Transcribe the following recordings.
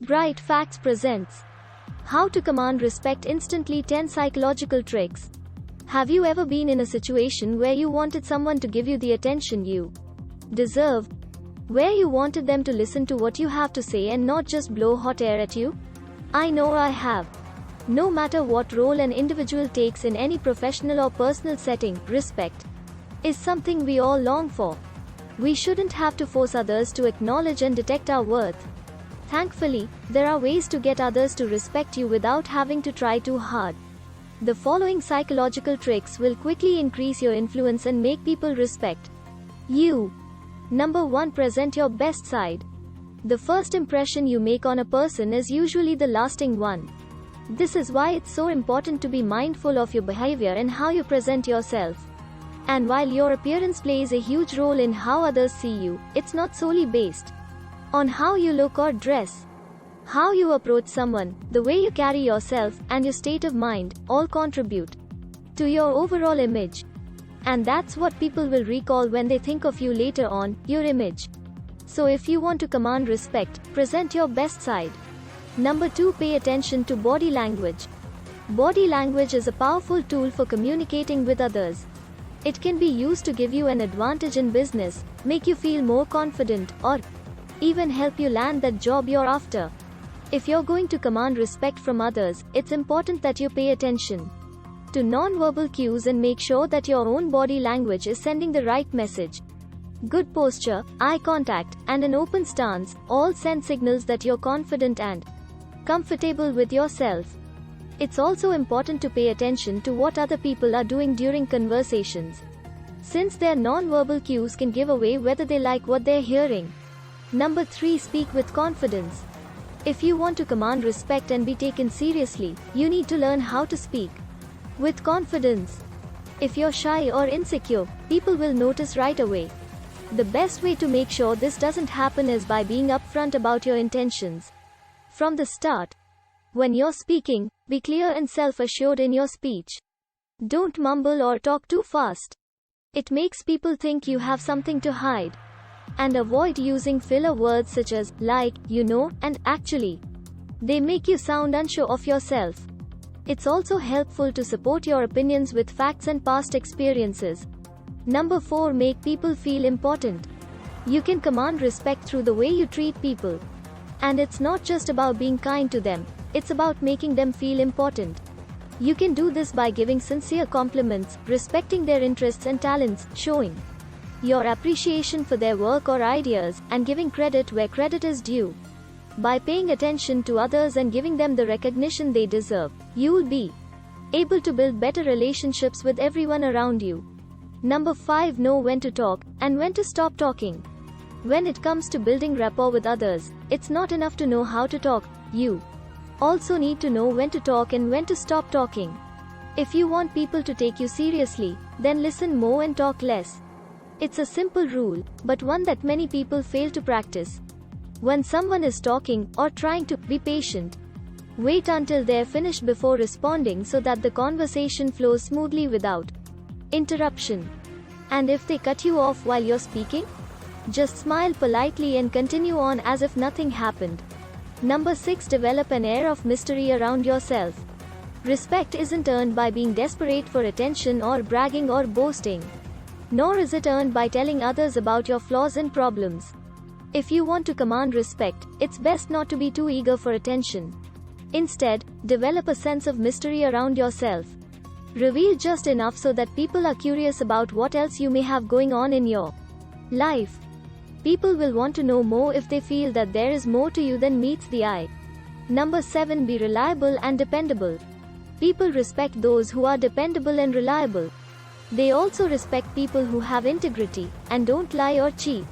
Bright Facts presents How to Command Respect Instantly, 10 Psychological Tricks. Have you ever been in a situation where you wanted someone to give you the attention you deserve? Where you wanted them to listen to what you have to say and not just blow hot air at you? I know I have. No matter what role an individual takes in any professional or personal setting, respect is something we all long for. We shouldn't have to force others to acknowledge and detect our worth. Thankfully, there are ways to get others to respect you without having to try too hard. The following psychological tricks will quickly increase your influence and make people respect you. Number 1. Present your best side. The first impression you make on a person is usually the lasting one. This is why it's so important to be mindful of your behavior and how you present yourself. And while your appearance plays a huge role in how others see you, it's not solely based on how you look or dress. How you approach someone, the way you carry yourself, and your state of mind, all contribute to your overall image. And that's what people will recall when they think of you later on, your image. So if you want to command respect, present your best side. Number 2. Pay attention to body language. Body language is a powerful tool for communicating with others. It can be used to give you an advantage in business, make you feel more confident, or even help you land that job you're after. If you're going to command respect from others, it's important that you pay attention to non-verbal cues and make sure that your own body language is sending the right message. Good posture, eye contact, and an open stance all send signals that you're confident and comfortable with yourself. It's also important to pay attention to what other people are doing during conversations, since their non-verbal cues can give away whether they like what they're hearing. Number 3. Speak with confidence. If you want to command respect and be taken seriously, you need to learn how to speak with confidence. If you're shy or insecure, people will notice right away. The best way to make sure this doesn't happen is by being upfront about your intentions from the start. When you're speaking, be clear and self-assured in your speech. Don't mumble or talk too fast. It makes people think you have something to hide. And avoid using filler words such as like, you know, and actually. They make you sound unsure of yourself. It's also helpful to support your opinions with facts and past experiences. Number 4. Make people feel important. You can command respect through the way you treat people. And it's not just about being kind to them, it's about making them feel important. You can do this by giving sincere compliments, respecting their interests and talents, showing your appreciation for their work or ideas, and giving credit where credit is due. By paying attention to others and giving them the recognition they deserve, you will be able to build better relationships with everyone around you. Number 5. Know when to talk and when to stop talking. When it comes to building rapport with others, it's not enough to know how to talk, you also need to know when to talk and when to stop talking. If you want people to take you seriously, then listen more and talk less. It's a simple rule, but one that many people fail to practice. When someone is talking or trying to be patient, wait until they're finished before responding so that the conversation flows smoothly without interruption. And if they cut you off while you're speaking, just smile politely and continue on as if nothing happened. Number 6. Develop an air of mystery around yourself. Respect isn't earned by being desperate for attention or bragging or boasting. Nor is it earned by telling others about your flaws and problems. If you want to command respect, it's best not to be too eager for attention. Instead, develop a sense of mystery around yourself. Reveal just enough so that people are curious about what else you may have going on in your life. People will want to know more if they feel that there is more to you than meets the eye. Number 7. Be reliable and dependable. People respect those who are dependable and reliable. They also respect people who have integrity and don't lie or cheat.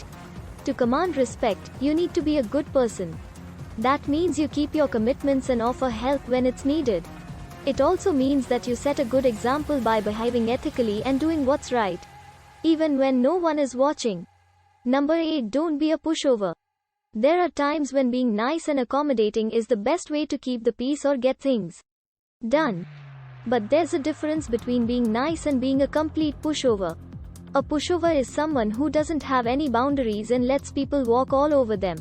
To command respect, you need to be a good person. That means you keep your commitments and offer help when it's needed. It also means that you set a good example by behaving ethically and doing what's right, even when no one is watching. Number 8. Don't be a pushover. There are times when being nice and accommodating is the best way to keep the peace or get things done. But there's a difference between being nice and being a complete pushover. A pushover is someone who doesn't have any boundaries and lets people walk all over them.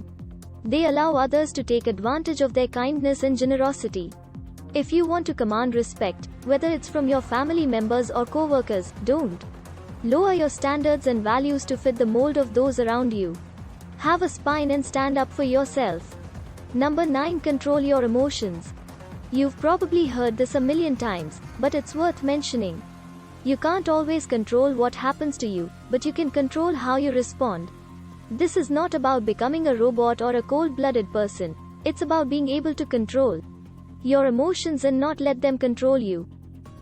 They allow others to take advantage of their kindness and generosity. If you want to command respect, whether it's from your family members or co-workers, don't lower your standards and values to fit the mold of those around you. Have a spine and stand up for yourself. Number 9. Control your emotions. You've probably heard this a million times, but it's worth mentioning. You can't always control what happens to you, but you can control how you respond. This is not about becoming a robot or a cold-blooded person. It's about being able to control your emotions and not let them control you.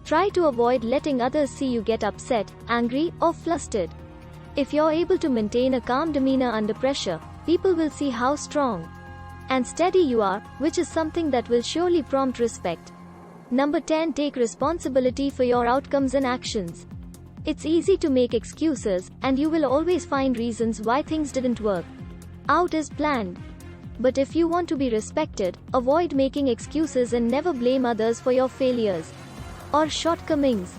Try to avoid letting others see you get upset, angry, or flustered. If you're able to maintain a calm demeanor under pressure, people will see how strong and steady you are, which is something that will surely prompt respect. Number 10. Take responsibility for your outcomes and actions. It's easy to make excuses, and you will always find reasons why things didn't work out as planned. But if you want to be respected, avoid making excuses and never blame others for your failures or shortcomings.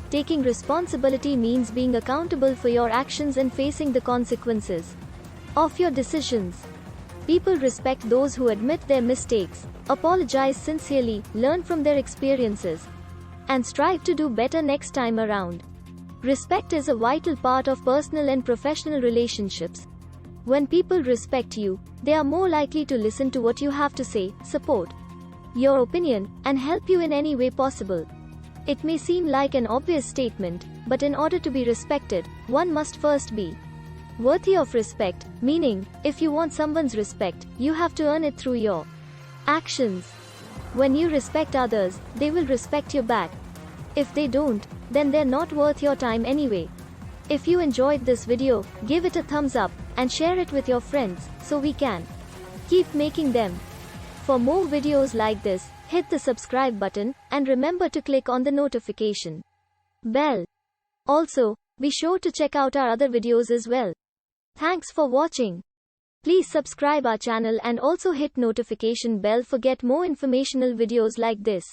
Taking responsibility means being accountable for your actions and facing the consequences of your decisions. People respect those who admit their mistakes, apologize sincerely, learn from their experiences, and strive to do better next time around. Respect is a vital part of personal and professional relationships. When people respect you, they are more likely to listen to what you have to say, support your opinion, and help you in any way possible. It may seem like an obvious statement, but in order to be respected, one must first be worthy of respect, meaning, if you want someone's respect, you have to earn it through your actions. When you respect others, they will respect you back. If they don't, then they're not worth your time anyway. If you enjoyed this video, give it a thumbs up, and share it with your friends, so we can keep making them. For more videos like this, hit the subscribe button, and remember to click on the notification bell. Also, be sure to check out our other videos as well. Thanks for watching. Please subscribe our channel and also hit notification bell for get more informational videos like this.